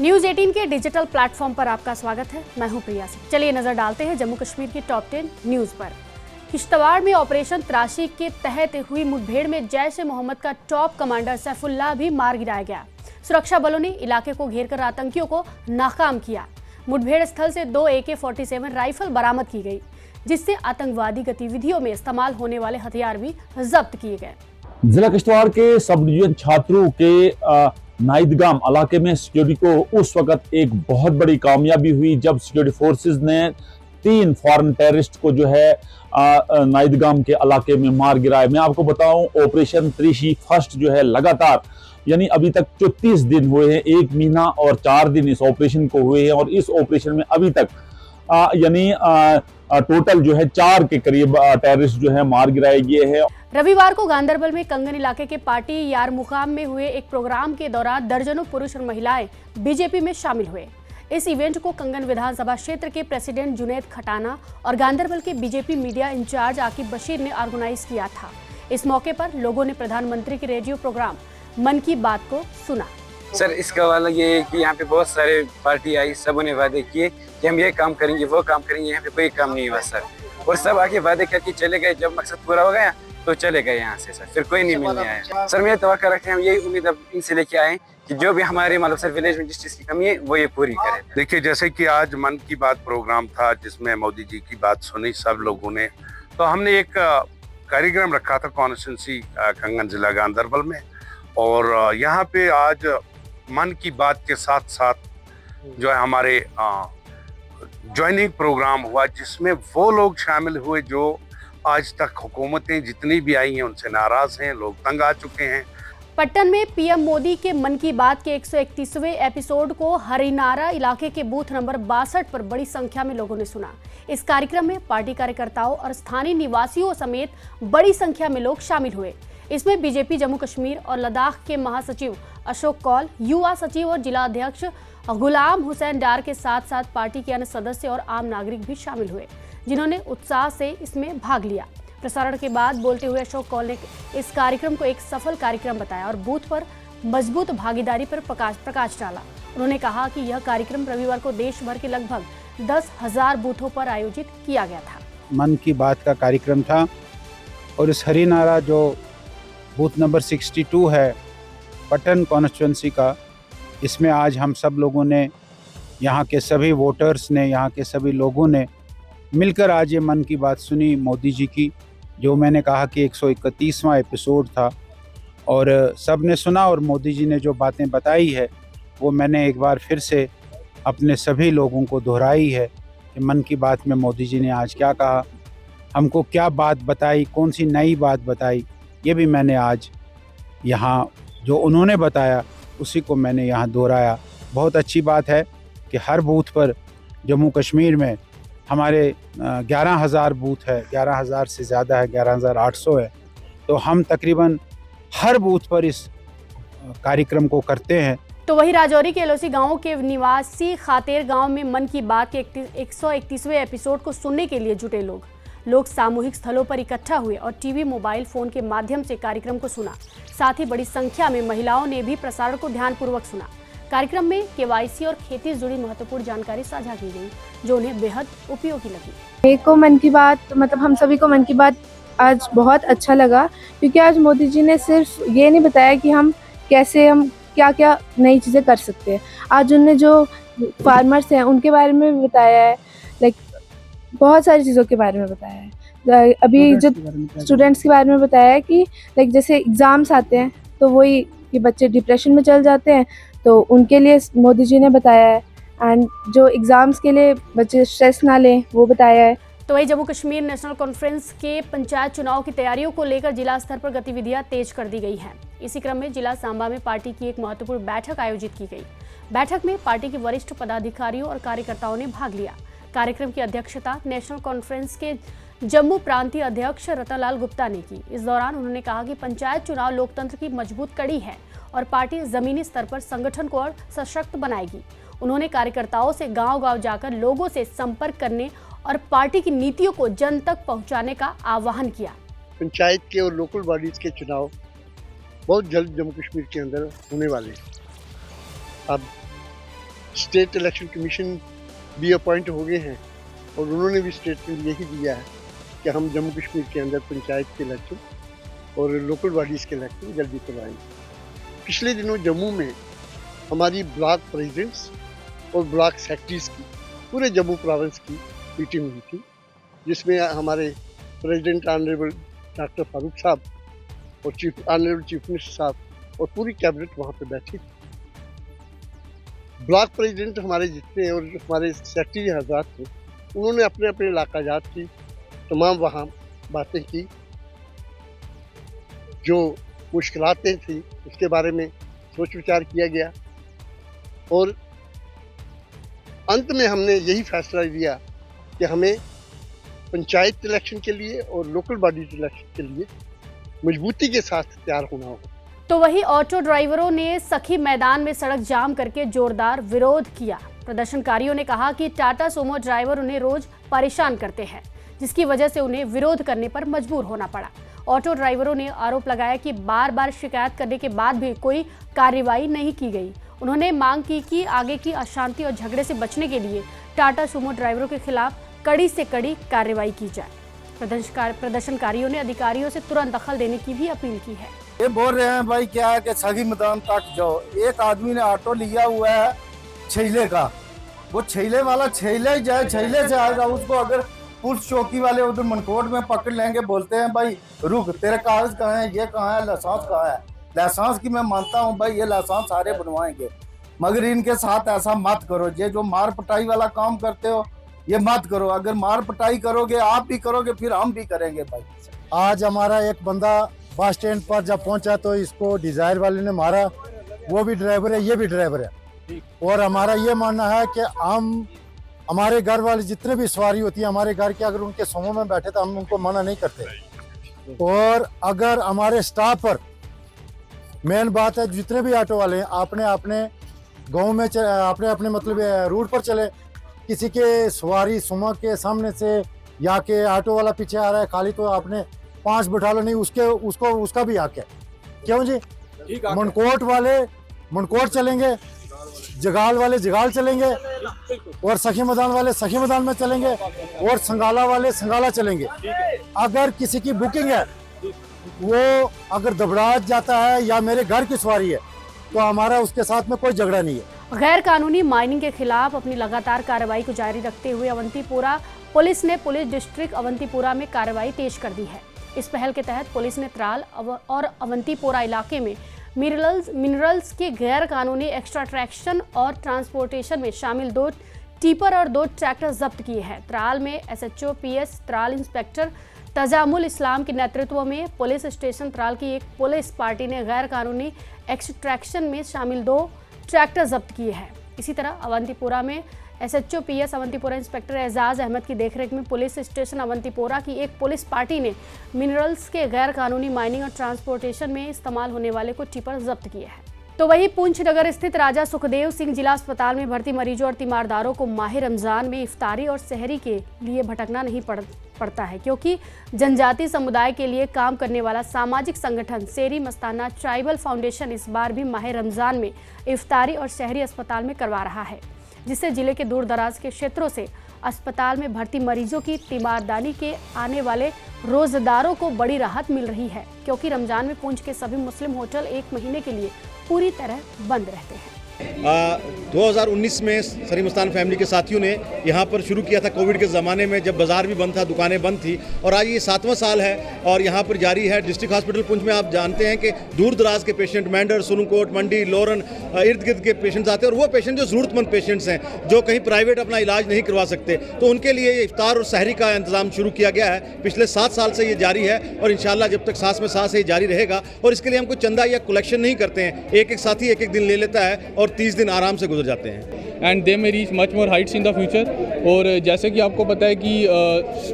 News 18 के digital platform पर आपका स्वागत है। मैं हूं प्रिया सिंह। चलिए नजर डालते हैं जम्मू कश्मीर की टॉप 10 न्यूज पर। किश्तवाड़ में ऑपरेशन त्राशी के तहत हुई मुठभेड़ में जैश ए मोहम्मद का टॉप कमांडर सैफुल्लाह भी मार गिराया गया। सुरक्षा बलों ने इलाके को घेरकर आतंकियों को नाकाम किया। मुठभेड़ स्थल से 2 AK-47 राइफल बरामद की गई, जिससे आतंकवादी गतिविधियों में इस्तेमाल होने वाले हथियार भी जब्त किए गए। जिला किश्तवाड़ के सब डिवीजन छात्रों के नाइदगाम इलाके में सिक्योरिटी को उस वक्त एक बहुत बड़ी कामयाबी हुई जब सिक्योरिटी फोर्सेस ने 3 फॉरेन टेररिस्ट को जो है नाइदगाम के इलाके में मार गिराया। मैं आपको बताऊं, ऑपरेशन त्रिशी फर्स्ट जो है लगातार यानी अभी तक 34 दिन हुए हैं, 1 महीना और 4 दिन इस ऑपरेशन को हुए हैं और इस ऑपरेशन में अभी तक यानी टोटल जो है 4 के करीब टेररिस्ट जो है मार गिराए गए हैं। रविवार को गांदरबल में कंगन इलाके के पार्टी यार मुकाम में हुए एक प्रोग्राम के दौरान दर्जनों पुरुष और महिलाएं बीजेपी में शामिल हुए। इस इवेंट को कंगन विधानसभा क्षेत्र के प्रेसिडेंट जुनेद खटाना और गांदरबल के BJP media incharge Aqib Bashir ने ऑर्गेनाइज किया था। इस मौके पर लोगों ने प्रधानमंत्री के रेडियो प्रोग्राम मन की बात को सुना। सर, इसका वाला ये है कि यहाँ पे बहुत सारे पार्टी आई, सबों ने वादे किए कि हम ये काम करेंगे, वो काम करेंगे। यहाँ पे कोई काम नहीं हुआ सर, और सब आके वादे करके चले गए। जब मकसद पूरा हो गया तो चले गए यहाँ से सर, फिर कोई नहीं मिलने आया। सर मैं तवक्का रखते हैं, हम यही उम्मीद अब इनसे लेके आए कि जो भी हमारे मतलब सर विलेज में जिस चीज़ की कमी है वो ये पूरी करें। देखिए, जैसे कि आज मन की बात प्रोग्राम था जिसमें मोदी जी की बात सुनी सब लोगों ने, तो हमने एक कार्यक्रम रखा था कॉन्स्टिट्यूंसी कंगन जिला गांदरबल में, और यहाँ पे आज मन की बात के साथ साथ जो है हमारे ज्वाइनिंग प्रोग्राम हुआ, जिसमें वो लोग शामिल हुए जो आज तक हुकूमतें जितनी भी आई हैं उनसे नाराज हैं, लोग तंग आ चुके हैं। पट्टन में पीएम मोदी के मन की बात के 131वें एपिसोड को हरिनारा इलाके के बूथ नंबर 62 पर बड़ी संख्या में लोगों ने सुना। इस कार्यक्रम में पार्टी कार्यकर्ताओं और स्थानीय निवासियों समेत बड़ी संख्या में लोग शामिल हुए। इसमें बीजेपी जम्मू कश्मीर और लद्दाख के महासचिव अशोक कौल, युवा सचिव और जिला अध्यक्ष गुलाम हुसैन डार के साथ साथ पार्टी के अन्य सदस्य और आम नागरिक भी शामिल हुए, जिन्होंने उत्साह से इसमें भाग लिया। प्रसारण के बाद बोलते हुए अशोक कौल ने इस कार्यक्रम को एक सफल कार्यक्रम बताया और बूथ पर मजबूत भागीदारी पर प्रकाश डाला। उन्होंने कहा कि यह कार्यक्रम रविवार को देश भर के लगभग 10,000 बूथों पर आयोजित किया गया था। मन की बात का कार्यक्रम था और इस हरिनारा जो बूथ नंबर 62 है पट्टन कॉन्स्टिट्यूंसी का, इसमें आज हम सब लोगों ने, यहाँ के सभी वोटर्स ने, यहाँ के सभी लोगों ने मिलकर आज ये मन की बात सुनी मोदी जी की, जो मैंने कहा कि 131वां एपिसोड था, और सब ने सुना और मोदी जी ने जो बातें बताई है वो मैंने एक बार फिर से अपने सभी लोगों को दोहराई है कि मन की बात में मोदी जी ने आज क्या कहा, हमको क्या बात बताई, कौन सी नई बात बताई, ये भी मैंने आज यहाँ जो उन्होंने बताया उसी को मैंने यहाँ दोहराया। बहुत अच्छी बात है कि हर बूथ पर जम्मू कश्मीर में हमारे 11,000 बूथ है, 11,000 से ज़्यादा है, 11,800 है, तो हम तकरीबन हर बूथ पर इस कार्यक्रम को करते हैं। तो वही राजौरी के एलओसी गांव के निवासी खातेर गांव में मन की बात के 131वें एपिसोड को सुनने के लिए जुटे लोग सामूहिक स्थलों पर इकट्ठा हुए और टीवी, मोबाइल फोन के माध्यम से कार्यक्रम को सुना। साथ ही बड़ी संख्या में महिलाओं ने भी प्रसारण को ध्यानपूर्वक सुना। कार्यक्रम में केवाईसी और खेती से जुड़ी महत्वपूर्ण जानकारी साझा की गई, जो उन्हें बेहद उपयोगी लगी। मेरे को मन की बात, मतलब हम सभी को मन की बात आज बहुत अच्छा लगा, क्योंकि आज मोदी जी ने सिर्फ ये नहीं बताया कि हम क्या क्या नई चीज़ें कर सकते हैं। आज उन्होंने जो फार्मर्स हैं उनके बारे में भी बताया है, लाइक बहुत सारी चीज़ों के बारे में बताया है। अभी जो स्टूडेंट्स के बारे में बताया है कि लाइक जैसे एग्ज़ाम्स आते हैं तो वही कि बच्चे डिप्रेशन में चल जाते हैं, तो उनके लिए मोदी जी ने बताया है, एंड जो एग्ज़ाम्स के लिए बच्चे स्ट्रेस ना लें वो बताया है। तो वही जम्मू कश्मीर नेशनल कॉन्फ्रेंस के पंचायत चुनाव की तैयारियों को लेकर जिला स्तर पर गतिविधियां तेज कर दी गई हैं। इसी क्रम में जिला सांबा में पार्टी की एक महत्वपूर्ण बैठक आयोजित की गई। बैठक में पार्टी के वरिष्ठ पदाधिकारियों और कार्यकर्ताओं ने भाग लिया। कार्यक्रम की अध्यक्षता नेशनल कॉन्फ्रेंस के जम्मू प्रांतीय अध्यक्ष रतनलाल गुप्ता ने की। इस दौरान उन्होंने कहा कि पंचायत चुनाव लोकतंत्र की मजबूत कड़ी है और पार्टी जमीनी स्तर पर संगठन को और सशक्त बनाएगी। उन्होंने कार्यकर्ताओं से गांव-गांव जाकर लोगों से संपर्क करने और पार्टी की नीतियों को जन तक पहुंचाने का आह्वान किया। पंचायत के और लोकल बॉडीज के चुनाव बहुत जल्द जम्मू कश्मीर के अंदर होने वाले। अब स्टेट इलेक्शन कमीशन भी अपॉइंट हो गए हैं और उन्होंने भी स्टेटमेंट यही दिया है कि हम जम्मू कश्मीर के अंदर पंचायत के इलेक्शन और लोकल बॉडीज़ के इलेक्शन जल्दी करवाएंगे। पिछले दिनों जम्मू में हमारी ब्लॉक प्रेसिडेंट्स और ब्लॉक सेक्रेटरीज की पूरे जम्मू प्रोविंस की मीटिंग हुई थी, जिसमें हमारे प्रेसिडेंट ऑनरेबल डॉक्टर फारूक साहब और ऑनरेबल चीफ मिनिस्टर साहब और पूरी कैबिनेट वहाँ पे बैठी थी। ब्लॉक प्रेसिडेंट हमारे जितने और हमारे सेक्रेटरी हजरात थे, उन्होंने अपने अपने इलाका जात की तमाम वहाँ बातें की, जो मुश्किलातें थी उसके बारे में सोच विचार किया गया और अंत में हमने यही फैसला लिया कि हमें पंचायत इलेक्शन के लिए और लोकल बॉडीज इलेक्शन के लिए मजबूती के साथ तैयार होना होगा। तो वहीं ऑटो ड्राइवरों ने सखी मैदान में सड़क जाम करके जोरदार विरोध किया। प्रदर्शनकारियों ने कहा कि टाटा सुमो ड्राइवर उन्हें रोज परेशान करते हैं, जिसकी वजह से उन्हें विरोध करने पर मजबूर होना पड़ा। ऑटो ड्राइवरों ने आरोप लगाया कि बार बार शिकायत करने के बाद भी कोई कार्रवाई नहीं की गई। उन्होंने मांग की कि आगे की अशांति और झगड़े से बचने के लिए टाटा सुमो ड्राइवरों के खिलाफ कड़ी से कड़ी कार्रवाई की जाए। प्रदर्शनकारियों ने अधिकारियों से तुरंत दखल देने की भी अपील की है। ये बोल रहे हैं भाई क्या है कि सगी मैदान तक जाओ। एक आदमी ने ऑटो लिया हुआ है छैले का, वो छैले वाला छैले ही जाए, छैले से आएगा। उसको अगर पुलिस चौकी वाले उधर मनकोट में पकड़ लेंगे, बोलते हैं भाई रुक, तेरे कागज कहाँ है, ये कहाँ है, लाइसेंस कहाँ है। लाइसेंस की मैं मानता हूँ भाई, ये लाइसेंस सारे बनवाएंगे, मगर इनके साथ ऐसा मत करो। ये जो मार पटाई वाला काम करते हो ये मत करो। अगर मार पटाई करोगे, आप भी करोगे, फिर हम भी करेंगे भाई। आज हमारा एक बंदा बस स्टैंड पर जब पहुंचा तो इसको डिजायर वाले ने मारा। वो भी ड्राइवर है, ये भी ड्राइवर है। और हमारा ये मानना है कि हम हमारे घर वाले जितने भी सवारी होती है हमारे घर के, अगर उनके समूह में बैठे तो हम उनको मना नहीं करते। और अगर हमारे स्टाफ पर मेन बात है, जितने भी ऑटो वाले हैं अपने अपने गाँव में अपने अपने मतलब रूट पर चले। किसी के सवारी सुमा के सामने से या के ऑटो वाला पीछे आ रहा है खाली, तो आपने 5 बिठा लो, नहीं उसका भी हक है। क्यों जी? मनकोट वाले मनकोट चलेंगे, जगाल वाले जगाल चलेंगे, और सखी मैदान वाले सखी मैदान में चलेंगे, और संगाला वाले संगाला चलेंगे। अगर किसी की बुकिंग है, वो अगर दबराज जाता है या मेरे घर की सवारी है, तो हमारा उसके साथ में कोई झगड़ा नहीं है। गैर कानूनी माइनिंग के खिलाफ अपनी लगातार कार्रवाई को जारी रखते हुए अवंतीपोरा पुलिस ने पुलिस डिस्ट्रिक्ट अवंतीपोरा में कार्रवाई तेज कर दी है। इस पहल के तहत पुलिस ने त्राल और अवंतीपोरा इलाके में मिनरल्स के गैर कानूनी एक्सट्रैक्शन और ट्रांसपोर्टेशन में शामिल 2 टिपर और 2 ट्रैक्टर जब्त किए हैं। त्राल में SHO PS Tral inspector Tajamul Islam के नेतृत्व में पुलिस स्टेशन त्राल की एक पुलिस पार्टी ने गैर कानूनी एक्सट्रैक्शन में शामिल 2 ट्रैक्टर जब्त किए हैं। इसी तरह अवंतीपोरा में SHO PS Awantipora inspector Ejaz Ahmad की देखरेख में पुलिस स्टेशन अवंतीपोरा की एक पुलिस पार्टी ने मिनरल्स के गैर कानूनी माइनिंग और ट्रांसपोर्टेशन में इस्तेमाल होने वाले कुछ टिपर जब्त किए हैं। तो वहीं पुंछ नगर स्थित राजा सुखदेव सिंह जिला अस्पताल में भर्ती मरीजों और तीमारदारों को माह रमजान में इफ्तारी और सहरी के लिए भटकना नहीं पड़ता है, क्योंकि जनजातीय समुदाय के लिए काम करने वाला सामाजिक संगठन शेरी मस्ताना ट्राइबल फाउंडेशन इस बार भी माह रमजान में इफ्तारी और सहरी अस्पताल में करवा रहा है, जिससे जिले के दूर दराज के क्षेत्रों से अस्पताल में भर्ती मरीजों की तीमारदारी के आने वाले रोजदारों को बड़ी राहत मिल रही है, क्योंकि रमजान में पुंछ के सभी मुस्लिम होटल 1 महीने के लिए पूरी तरह बंद रहते हैं। 2019 में शरी मस्तान फैमिली के साथियों ने यहाँ पर शुरू किया था कोविड के ज़माने में, जब बाज़ार भी बंद था, दुकानें बंद थी, और आज ये 7वां साल है और यहाँ पर जारी है। डिस्ट्रिक्ट हॉस्पिटल पुंछ में आप जानते हैं कि दूर दराज के पेशेंट मेंढर, सुरनकोट, मंडी, लोरन इर्द गिर्द के पेशेंट्स आते हैं, और वो पेशेंट जो ज़रूरतमंद पेशेंट्स हैं जो कहीं प्राइवेट अपना इलाज नहीं करवा सकते, तो उनके लिए ये इफ्तार और सहरी का इंतज़ाम शुरू किया गया है। पिछले 7 साल से ये जारी है और इंशाल्लाह जब तक सांस में सांस है ये जारी रहेगा। और इसके लिए हम कोई चंदा या कलेक्शन नहीं करते हैं, एक एक साथी एक एक दिन ले लेता है और 30 दिन आराम से गुजर जाते हैं। And they may reach much more heights in the future. और जैसे कि आपको पता है कि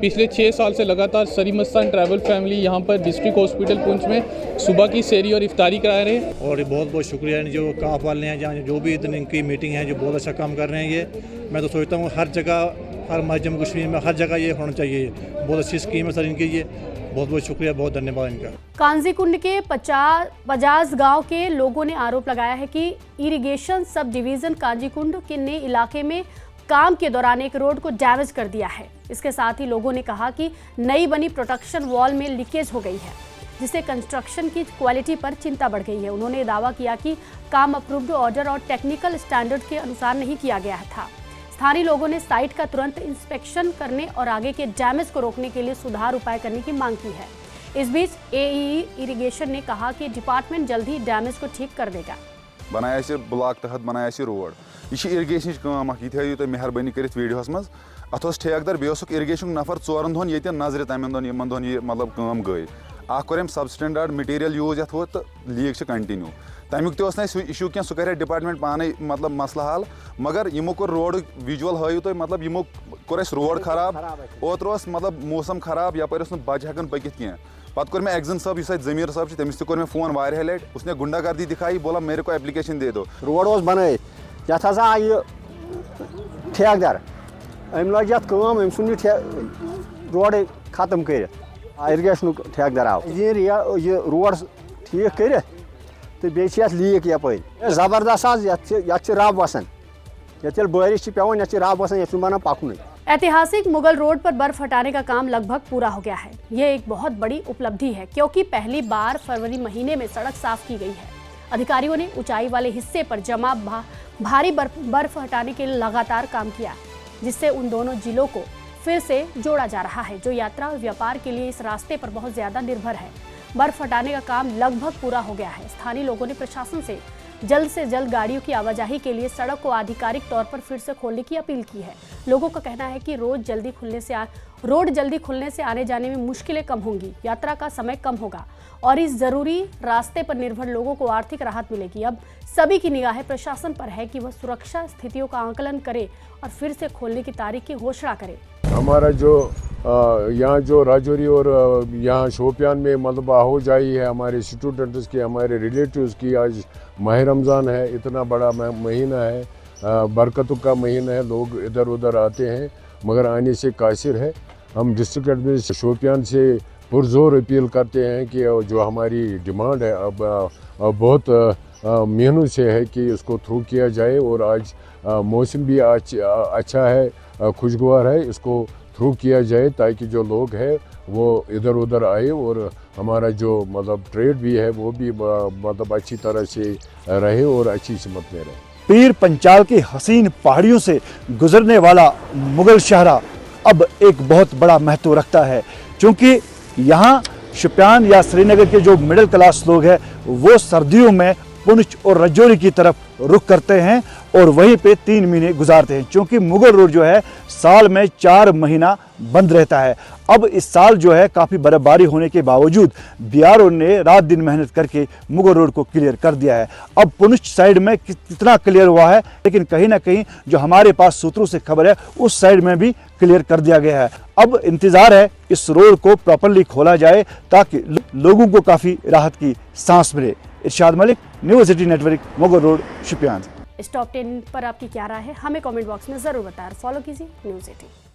पिछले 6 साल से लगातार शरी मस्तान ट्रैवल फैमिली यहाँ पर डिस्ट्रिक्ट हॉस्पिटल पुंछ में सुबह की सहरी और इफ्तारी करा रहे हैं। और बहुत बहुत शुक्रिया जो काफ वाले हैं, जहाँ जो भी इनकी मीटिंग है, जो बहुत अच्छा काम कर रहे हैं। ये मैं तो सोचता हूँ हर जगह, हर जम्मू कश्मीर में हर जगह ये होना चाहिए। बहुत अच्छी स्कीम है सर इनकी ये, बहुत बहुत शुक्रिया, बहुत धन्यवाद इनका। कांजीकुंड के 50 गांव के लोगों ने आरोप लगाया है कि इरिगेशन सब डिवीजन कांजीकुंड के ने इलाके में काम के दौरान एक रोड को डैमेज कर दिया है। इसके साथ ही लोगों ने कहा कि नई बनी प्रोटेक्शन वॉल में लीकेज हो गई है, जिससे कंस्ट्रक्शन की क्वालिटी पर चिंता बढ़ गई है। उन्होंने दावा किया कि काम अप्रूव्ड ऑर्डर और टेक्निकल स्टैंडर्ड के अनुसार नहीं किया गया था। स्थानीय लोगों ने साइट का तुरंत इंस्पेक्शन करने और आगे के डैमेज को रोकने के लिए सुधार उपाय करने की मांग की है। इस बीच एई इरिगेशन ने कहा कि डिपार्टमेंट जल्द ही डैमेज को ठीक कर देगा। बनाया ब्लॉक तहत बनाया रोड, यह इरिगेशन काम यह तुम मेहरबानी कर वीडियोस मज अत ठेकेदार बेक इरिगेशन नफर 4 दोहन ये नजर तमें दोन यमन दोहन यह मतलब काम गई कोर सब स्टैंडर्ड मटीरियल यूज ये तो लीक कंटिन्यू तमिक तो इशू क्या सह कर डिपार्टमेंट पाने मतलब मसला हल, मगर यमो कोर रोड विजुअल हायु तुम मतलब यमो कोर रोड खराब ओतर मतलब मौसम खराब यपर बच्चे हेकन पकित कह पत कोर मैं एक्जन साहब इस जमीर साहब तमिस तोर मैं फोन वारिया लट, उसने गुंडागर्दी दिखाई, बोला मेरे को एप्लीकेशन दे दो। रोड बन ये आयु ठेकेदार अम लग अम सुन रोड खत्म कर इरिगेशन ठेकेदार आव यह रोड ठीक कर तो बे लीक यपर जबरदस्त रब वसान ये बारिश पेवान ये रब वसान ये बना पकुन। ऐतिहासिक मुगल रोड पर बर्फ हटाने का काम लगभग पूरा हो गया है। यह एक बहुत बड़ी उपलब्धि है क्योंकि पहली बार फरवरी महीने में सड़क साफ की गई है। अधिकारियों ने ऊंचाई वाले हिस्से पर जमा भारी बर्फ हटाने के लिए लगातार काम किया, जिससे उन दोनों जिलों को फिर से जोड़ा जा रहा है जो यात्रा और व्यापार के लिए इस रास्ते पर बहुत ज्यादा निर्भर है। बर्फ हटाने का काम लगभग पूरा हो गया है। स्थानीय लोगों ने प्रशासन से जल्द गाड़ियों की आवाजाही के लिए सड़क को आधिकारिक तौर पर फिर से खोलने की अपील की है। लोगों का कहना है कि रोड जल्दी खुलने से आने जाने में मुश्किलें कम होंगी, यात्रा का समय कम होगा और इस जरूरी रास्ते पर निर्भर लोगों को आर्थिक राहत मिलेगी। अब सभी की निगाहें प्रशासन पर है कि वह सुरक्षा स्थितियों का आकलन करे और फिर से खोलने की तारीख की घोषणा करे। हमारा जो यहाँ जो राजौरी और यहाँ शोपियान में मतलब आहोजाही है हमारे स्टूडेंट्स की, हमारे रिलेटिव्स की। आज माह रमज़ान है, इतना बड़ा महीना है, बरकतों का महीना है, लोग इधर उधर आते हैं मगर आने से कासिर है। हम डिस्ट्रिक्ट एडमिनिस्ट्रेशन शोपियान से पुरजोर अपील करते हैं कि जो हमारी डिमांड है अब बहुत महीनों से है कि उसको थ्रू किया जाए और आज मौसम भी आज अच्छा है, खुशगवार है, इसको थ्रू किया जाए ताकि जो लोग हैं वो इधर उधर आए और हमारा जो मतलब ट्रेड भी है वो भी मतलब अच्छी तरह से रहे और अच्छी सिमत में रहे। पीर पंचाल की हसीन पहाड़ियों से गुजरने वाला मुगल शहरा अब एक बहुत बड़ा महत्व रखता है, क्योंकि यहाँ शोपियान या श्रीनगर के जो मिडिल क्लास लोग हैं वो सर्दियों में पुंछ और राजौरी की तरफ रुख करते हैं और वहीं पे 3 महीने गुजारते हैं, क्योंकि मुगल रोड जो है साल में 4 महीना बंद रहता है। अब इस साल जो है काफ़ी बर्फबारी होने के बावजूद BRO ने रात दिन मेहनत करके मुगल रोड को क्लियर कर दिया है। अब पुंछ साइड में कितना क्लियर हुआ है, लेकिन कहीं ना कहीं जो हमारे पास सूत्रों से खबर है उस साइड में भी क्लियर कर दिया गया है। अब इंतज़ार है इस रोड को प्रॉपरली खोला जाए ताकि लोगों को काफ़ी राहत की सांस मिले। Irshad Malik, news 18 network, Mughal road, Shopian. इस टॉप 10 पर आपकी क्या राय है, हमें कमेंट बॉक्स में जरूर बताएं। फॉलो कीजिए न्यूज़ 18।